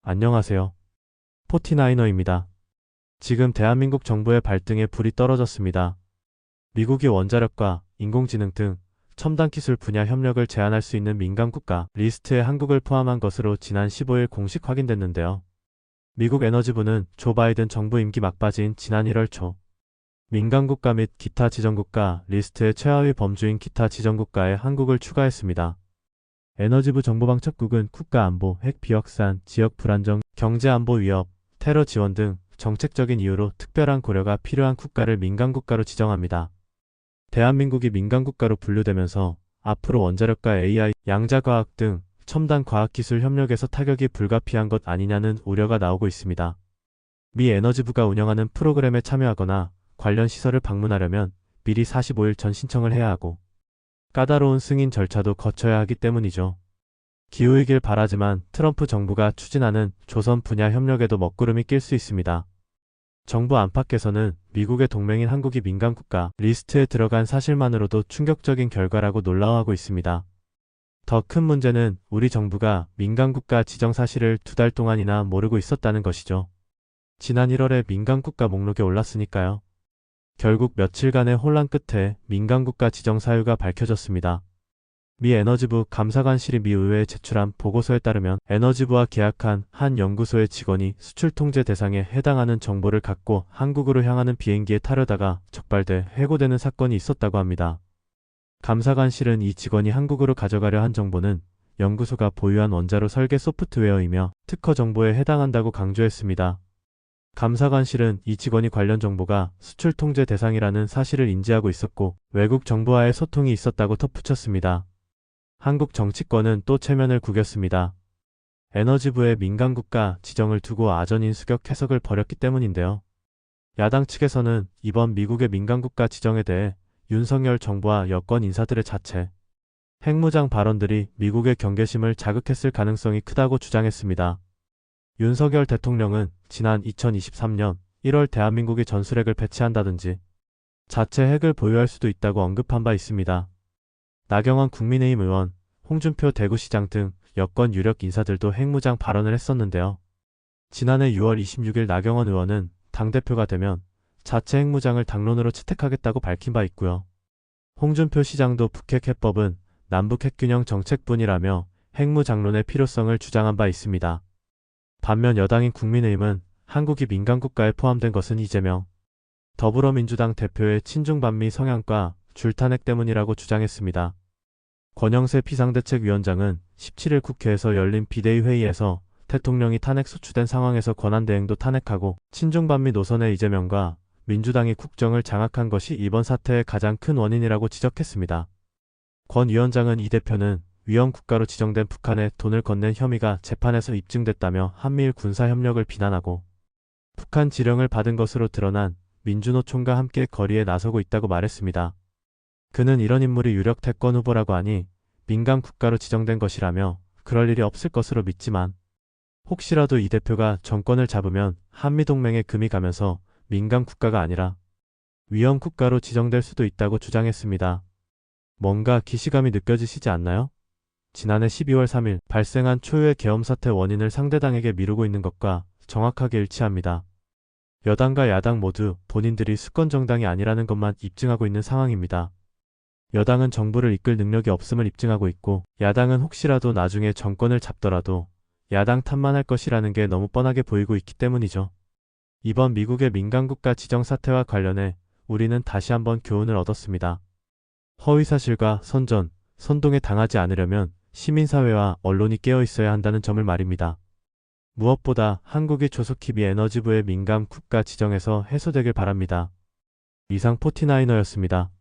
안녕하세요. 포티나이너입니다. 지금 대한민국 정부의 발등에 불이 떨어졌습니다. 미국이 원자력과 인공지능 등 첨단 기술 분야 협력을 제한할 수 있는 민간 국가 리스트에 한국을 포함한 것으로 지난 15일 공식 확인됐는데요. 미국 에너지부는 조 바이든 정부 임기 막바지인 지난 1월 초 민간 국가 및 기타 지정국가 리스트의 최하위 범주인 기타 지정국가에 한국을 추가했습니다. 에너지부 정보방첩국은 국가안보, 핵 비확산, 지역 불안정, 경제안보 위협, 테러 지원 등 정책적인 이유로 특별한 고려가 필요한 국가를 민간국가로 지정합니다. 대한민국이 민간국가로 분류되면서 앞으로 원자력과 AI, 양자과학 등 첨단 과학기술 협력에서 타격이 불가피한 것 아니냐는 우려가 나오고 있습니다. 미 에너지부가 운영하는 프로그램에 참여하거나 관련 시설을 방문하려면 미리 45일 전 신청을 해야 하고 까다로운 승인 절차도 거쳐야 하기 때문이죠. 기후이길 바라지만 트럼프 정부가 추진하는 조선 분야 협력에도 먹구름이 낄 수 있습니다. 정부 안팎에서는 미국의 동맹인 한국이 민간국가 리스트에 들어간 사실만으로도 충격적인 결과라고 놀라워하고 있습니다. 더 큰 문제는 우리 정부가 민간국가 지정 사실을 2달 동안이나 모르고 있었다는 것이죠. 지난 1월에 민간국가 목록에 올랐으니까요. 결국 며칠간의 혼란 끝에 민간국가 지정 사유가 밝혀졌습니다. 미 에너지부 감사관실이 미 의회에 제출한 보고서에 따르면 에너지부와 계약한 한 연구소의 직원이 수출 통제 대상에 해당하는 정보를 갖고 한국으로 향하는 비행기에 타려다가 적발돼 해고되는 사건이 있었다고 합니다. 감사관실은 이 직원이 한국으로 가져가려 한 정보는 연구소가 보유한 원자로 설계 소프트웨어이며 특허 정보에 해당한다고 강조했습니다. 감사관실은 이 직원이 관련 정보가 수출 통제 대상이라는 사실을 인지하고 있었고 외국 정부와의 소통이 있었다고 덧붙였습니다. 한국 정치권은 또 체면을 구겼습니다. 에너지부의 민간국가 지정을 두고 아전인수격 해석을 벌였기 때문인데요. 야당 측에서는 이번 미국의 민간국가 지정에 대해 윤석열 정부와 여권 인사들의 자체, 핵무장 발언들이 미국의 경계심을 자극했을 가능성이 크다고 주장했습니다. 윤석열 대통령은 지난 2023년 1월 대한민국이 전술핵을 배치한다든지 자체 핵을 보유할 수도 있다고 언급한 바 있습니다. 나경원 국민의힘 의원, 홍준표 대구시장 등 여권 유력 인사들도 핵무장 발언을 했었는데요. 지난해 6월 26일 나경원 의원은 당대표가 되면 자체 핵무장을 당론으로 채택하겠다고 밝힌 바 있고요. 홍준표 시장도 북핵 해법은 남북 핵균형 정책뿐이라며 핵무장론의 필요성을 주장한 바 있습니다. 반면 여당인 국민의힘은 한국이 민간국가에 포함된 것은 이재명 더불어민주당 대표의 친중반미 성향과 줄탄핵 때문이라고 주장했습니다. 권영세 비상대책위원장은 17일 국회에서 열린 비대위 회의에서 대통령이 탄핵 소추된 상황에서 권한대행도 탄핵하고 친중반미 노선의 이재명과 민주당이 국정을 장악한 것이 이번 사태의 가장 큰 원인이라고 지적했습니다. 권 위원장은 이 대표는 위험 국가로 지정된 북한에 돈을 건넨 혐의가 재판에서 입증됐다며 한미일 군사협력을 비난하고 북한 지령을 받은 것으로 드러난 민주노총과 함께 거리에 나서고 있다고 말했습니다. 그는 이런 인물이 유력 대권 후보라고 하니 민간 국가로 지정된 것이라며 그럴 일이 없을 것으로 믿지만 혹시라도 이 대표가 정권을 잡으면 한미동맹에 금이 가면서 민간 국가가 아니라 위험 국가로 지정될 수도 있다고 주장했습니다. 뭔가 기시감이 느껴지시지 않나요? 지난해 12월 3일 발생한 초유의 계엄 사태 원인을 상대당에게 미루고 있는 것과 정확하게 일치합니다. 여당과 야당 모두 본인들이 수권정당이 아니라는 것만 입증하고 있는 상황입니다. 여당은 정부를 이끌 능력이 없음을 입증하고 있고 야당은 혹시라도 나중에 정권을 잡더라도 야당 탓만 할 것이라는 게 너무 뻔하게 보이고 있기 때문이죠. 이번 미국의 민간국가 지정 사태와 관련해 우리는 다시 한번 교훈을 얻었습니다. 허위사실과 선전, 선동에 당하지 않으려면 시민사회와 언론이 깨어있어야 한다는 점을 말입니다. 무엇보다 한국이 조속히 미 에너지부의 민간 국가 지정에서 해소되길 바랍니다. 이상 포티나이너였습니다.